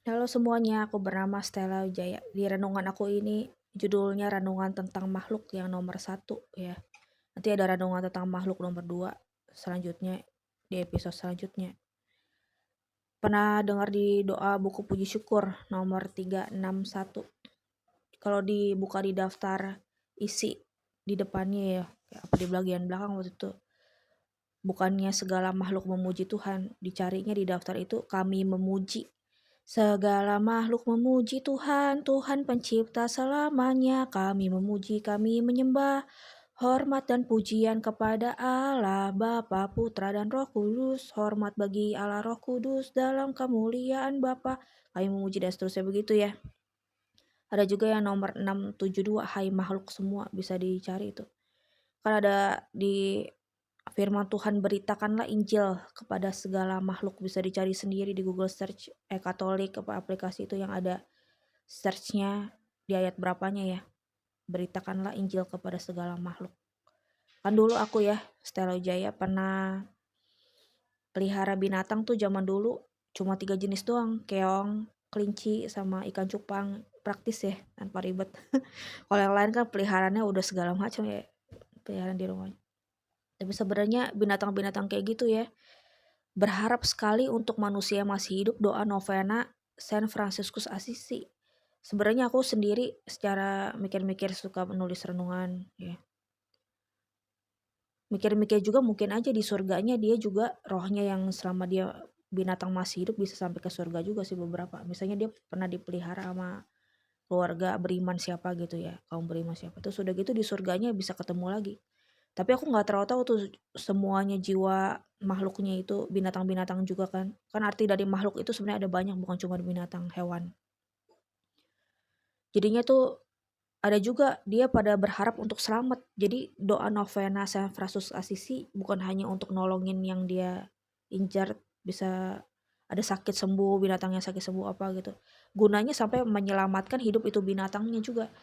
Halo semuanya, aku bernama Stella Wijaya. Di renungan aku ini judulnya renungan tentang makhluk yang nomor satu ya. Nanti ada renungan tentang makhluk nomor dua selanjutnya di episode selanjutnya. Pernah dengar di doa buku puji syukur nomor 361. Kalau dibuka di daftar isi di depannya ya, apa di bagian belakang waktu itu. Bukannya segala makhluk memuji Tuhan, dicarinya di daftar itu kami memuji. Segala makhluk memuji Tuhan, Tuhan pencipta selamanya. Kami memuji, kami menyembah. Hormat dan pujian kepada Allah, Bapa, Putra, dan Roh Kudus. Hormat bagi Allah Roh Kudus dalam kemuliaan Bapa. Kami memuji dan seterusnya begitu ya. Ada juga yang nomor 672, hai makhluk semua, bisa dicari itu. Kan ada di firman Tuhan, beritakanlah Injil kepada segala makhluk, bisa dicari sendiri di Google Search Katolik apa aplikasi itu yang ada searchnya di ayat berapanya ya. Beritakanlah Injil kepada segala makhluk. Kan dulu aku ya, Stella Wijaya pernah pelihara binatang tuh zaman dulu cuma 3 jenis doang, keong, kelinci, sama ikan cupang. Praktis ya, tanpa ribet. Kalau yang lain kan peliharaannya udah segala macam ya, peliharaan di rumah. Tapi sebenarnya binatang-binatang kayak gitu ya, berharap sekali untuk manusia masih hidup, doa novena Saint Franciscus Assisi. Sebenarnya aku sendiri secara mikir-mikir suka menulis renungan ya. Mikir-mikir juga mungkin aja di surganya dia juga rohnya yang selama dia binatang masih hidup bisa sampai ke surga juga sih beberapa. Misalnya dia pernah dipelihara sama keluarga beriman siapa gitu ya, kaum beriman siapa. Terus udah gitu di surganya bisa ketemu lagi. Tapi aku nggak terlalu tahu tuh semuanya jiwa makhluknya itu binatang-binatang juga kan. Kan arti dari makhluk itu sebenarnya ada banyak, bukan cuma binatang, hewan. Jadinya tuh ada juga dia pada berharap untuk selamat. Jadi doa novena Saint Francis Assisi bukan hanya untuk nolongin yang dia injar, bisa ada sakit sembuh, binatangnya sakit sembuh apa gitu. Gunanya sampai menyelamatkan hidup itu binatangnya juga.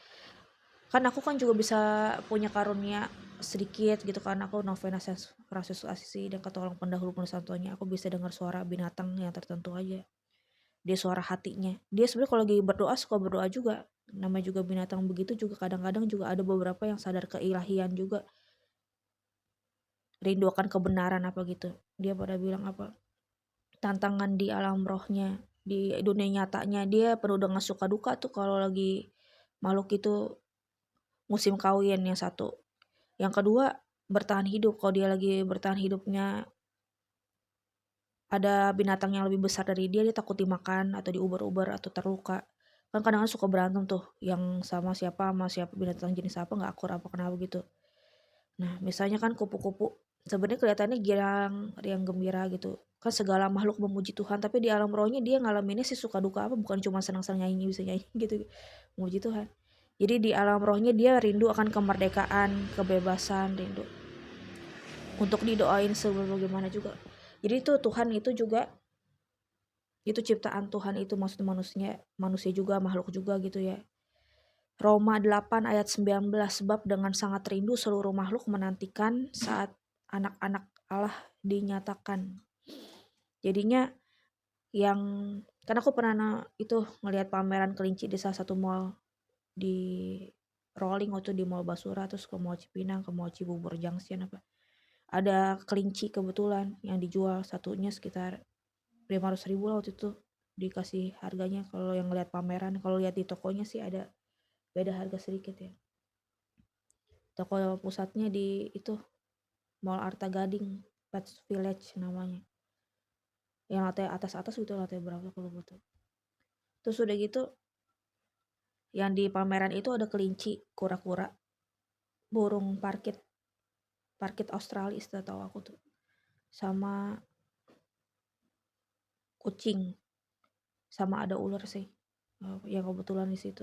Kan aku kan juga bisa punya karunia sedikit gitu kan, aku novena Saint Francis Assisi dan ketolong pendahulu penuh aku bisa dengar suara binatang yang tertentu aja. Dia suara hatinya. Dia sebenarnya kalau lagi berdoa suka berdoa juga. Namanya juga binatang begitu juga kadang-kadang juga ada beberapa yang sadar keilahian juga. Rindu akan kebenaran apa gitu. Dia pada bilang apa? Tantangan di alam rohnya, di dunia nyatanya dia penuh dengan suka duka tuh kalau lagi makhluk itu musim kawin yang satu. Yang kedua bertahan hidup, kalau dia lagi bertahan hidupnya ada binatang yang lebih besar dari dia takut dimakan atau diuber-uber atau terluka. Kan kadang-kadang suka berantem tuh, yang sama siapa binatang jenis apa nggak akur apa kenapa gitu. Nah misalnya kan kupu-kupu, sebenarnya kelihatannya girang, yang gembira gitu. Kan segala makhluk memuji Tuhan, tapi di alam rohnya dia ngalaminnya sih suka duka apa, bukan cuma senang-senang nyanyi bisa nyanyi gitu, memuji Tuhan. Jadi di alam rohnya dia rindu akan kemerdekaan, kebebasan, rindu untuk didoain sebagaimana juga. Jadi itu Tuhan itu juga, itu ciptaan Tuhan itu maksud manusia juga makhluk juga gitu ya. Roma 8 ayat 19, sebab dengan sangat rindu seluruh makhluk menantikan saat anak-anak Allah dinyatakan. Jadinya yang kan aku pernah itu ngelihat pameran kelinci di salah satu mall di Rolling waktu di Mall Basura, terus ke Mall Cipinang, ke Mall Cibubur Junction apa. Ada kelinci kebetulan yang dijual satunya sekitar 500.000 lah waktu itu dikasih harganya. Kalau yang lihat pameran, kalau lihat di tokonya sih ada beda harga sedikit ya. Toko pusatnya di itu Mall Arta Gading, Pets Village namanya. Yang lantai atas-atas gitu, lantai berapa kalau betul. Terus udah gitu yang di pameran itu ada kelinci, kura-kura, burung parkit, parkit Australia istilah tahu aku tuh. Sama kucing, sama ada ular sih. Yang kebetulan di situ.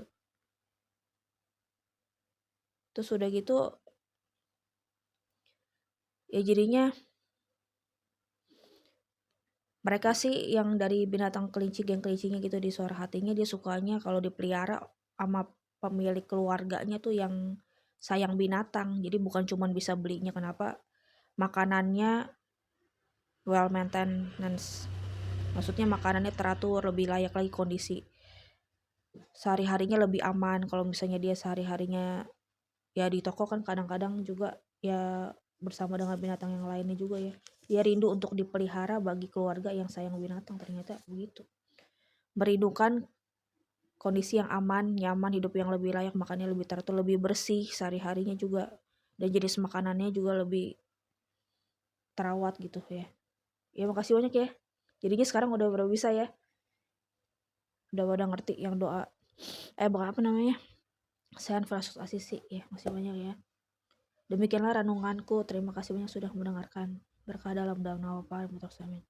Terus udah gitu ya jadinya mereka sih yang dari binatang kelinci, geng kelincinya gitu di suara hatinya dia sukanya kalau dipelihara sama pemilik keluarganya tuh yang sayang binatang. Jadi bukan cuman bisa belinya, kenapa makanannya well maintenance, Maksudnya makanannya teratur, lebih layak lagi kondisi. Sehari-harinya lebih aman kalau misalnya dia sehari-harinya ya di toko kan kadang-kadang juga ya bersama dengan binatang yang lainnya juga ya. Dia rindu untuk dipelihara bagi keluarga yang sayang binatang, ternyata begitu. Merindukan kondisi yang aman, nyaman, hidup yang lebih layak, makannya lebih teratur, lebih bersih sehari-harinya juga. Dan jenis makanannya juga lebih terawat gitu ya. Ya makasih banyak ya. Jadinya sekarang udah bisa ya. Udah pada ngerti yang doa. Bukan apa namanya. Sean Francis Assisi ya. Masih banyak ya. Demikianlah renunganku. Terima kasih banyak sudah mendengarkan. Berkah dalam nama Bapa dan Putra Amin.